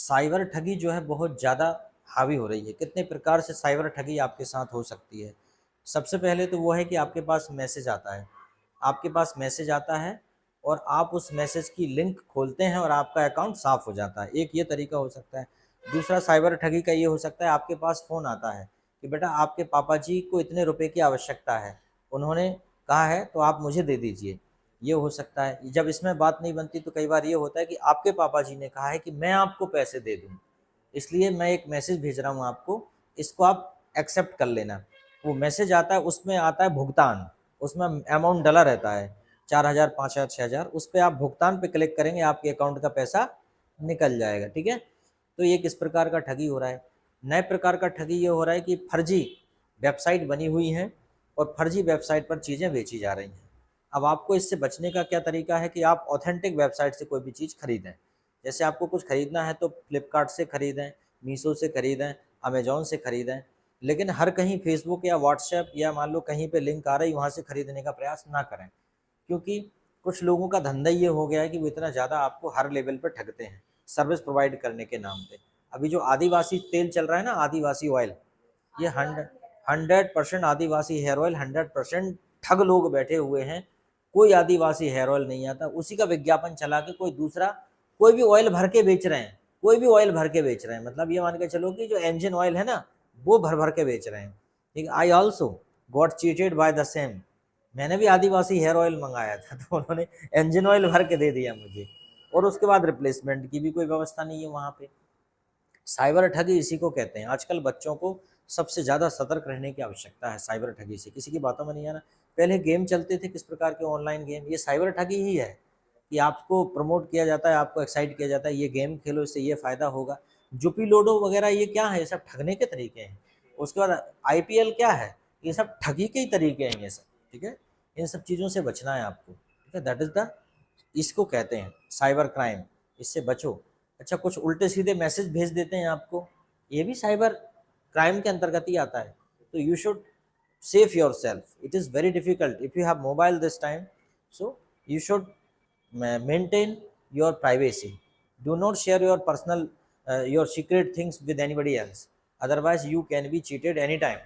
Cyber ठगी जो है बहुत ज़्यादा हावी हो रही है। कितने प्रकार से साइबर ठगी आपके साथ हो सकती है। सबसे पहले तो वो है कि आपके पास मैसेज आता है, आपके पास मैसेज आता है और आप उस मैसेज की लिंक खोलते हैं और आपका अकाउंट साफ़ हो जाता है। एक ये तरीका हो सकता है। दूसरा साइबर ठगी का ये हो सकता है, आपके पास फ़ोन आता है कि बेटा आपके पापा जी को इतने रुपए की आवश्यकता है, उन्होंने कहा है तो आप मुझे दे दीजिए। ये हो सकता है। जब इसमें बात नहीं बनती तो कई बार ये होता है कि आपके पापा जी ने कहा है कि मैं आपको पैसे दे दूँ, इसलिए मैं एक मैसेज भेज रहा हूँ आपको, इसको आप एक्सेप्ट कर लेना। वो मैसेज आता है, उसमें आता है भुगतान, उसमें अमाउंट डला रहता है 4,000, 5,000, 6,000, उस पे आप भुगतान पे क्लिक करेंगे, आपके अकाउंट का पैसा निकल जाएगा, ठीक है। तो ये किस प्रकार का ठगी हो रहा है। नए प्रकार का ठगी ये हो रहा है कि फर्जी वेबसाइट बनी हुई है और फर्जी वेबसाइट पर चीज़ें बेची जा रही हैं। अब आपको इससे बचने का क्या तरीका है कि आप ऑथेंटिक वेबसाइट से कोई भी चीज़ खरीदें। जैसे आपको कुछ खरीदना है तो फ्लिपकार्ट से खरीदें, मीशो से खरीदें, अमेज़न से खरीदें, लेकिन हर कहीं फेसबुक या व्हाट्सएप या मान लो कहीं पे लिंक आ रही, वहाँ से खरीदने का प्रयास ना करें। क्योंकि कुछ लोगों का धंधा ये हो गया है कि वो इतना ज़्यादा आपको हर लेवल पर ठगते हैं, सर्विस प्रोवाइड करने के नाम पे। अभी जो आदिवासी तेल चल रहा है ना, आदिवासी ऑयल, ये 100% आदिवासी हेयर ऑयल, 100% ठग लोग बैठे हुए हैं। कोई आदिवासी हेयर ऑयल नहीं आता, उसी का विज्ञापन चला के कोई दूसरा कोई भी ऑयल भर के बेच रहे हैं, कोई भी ऑयल भर के बेच रहे हैं। मतलब ये मान के चलो कि जो इंजन ऑयल है ना, वो भर भर के बेच रहे हैं। ठीक है, I also got cheated by the same. मैंने भी आदिवासी हेयर ऑयल मंगाया था, तो उन्होंने इंजन ऑयल भर के दे दिया मुझे, और उसके बाद रिप्लेसमेंट की भी कोई व्यवस्था नहीं है वहाँ पे। साइबर ठगी इसी को कहते हैं। आजकल बच्चों को सबसे ज़्यादा सतर्क रहने की आवश्यकता है साइबर ठगी से, किसी की बातों में नहीं आना। पहले गेम चलते थे किस प्रकार के ऑनलाइन गेम, ये साइबर ठगी ही है कि आपको प्रमोट किया जाता है, आपको एक्साइट किया जाता है, ये गेम खेलो इससे ये फ़ायदा होगा। जुपी लूडो वगैरह ये क्या है, ये सब ठगने के तरीके हैं। उसके बाद आईपीएल क्या है, ये सब ठगी के ही तरीके हैं ये सब, ठीक है। इन सब चीज़ों से बचना है आपको, ठीक है। दैट इज़ द, इसको कहते हैं साइबर क्राइम, इससे बचो। अच्छा, कुछ उल्टे सीधे मैसेज भेज देते हैं आपको, ये भी साइबर क्राइम के अंतर्गत ही आता है। तो you should safe your self, it is very difficult if you have mobile this time, so you should maintain your privacy. Do not share your personal your secret things with anybody else, otherwise you can be cheated anytime.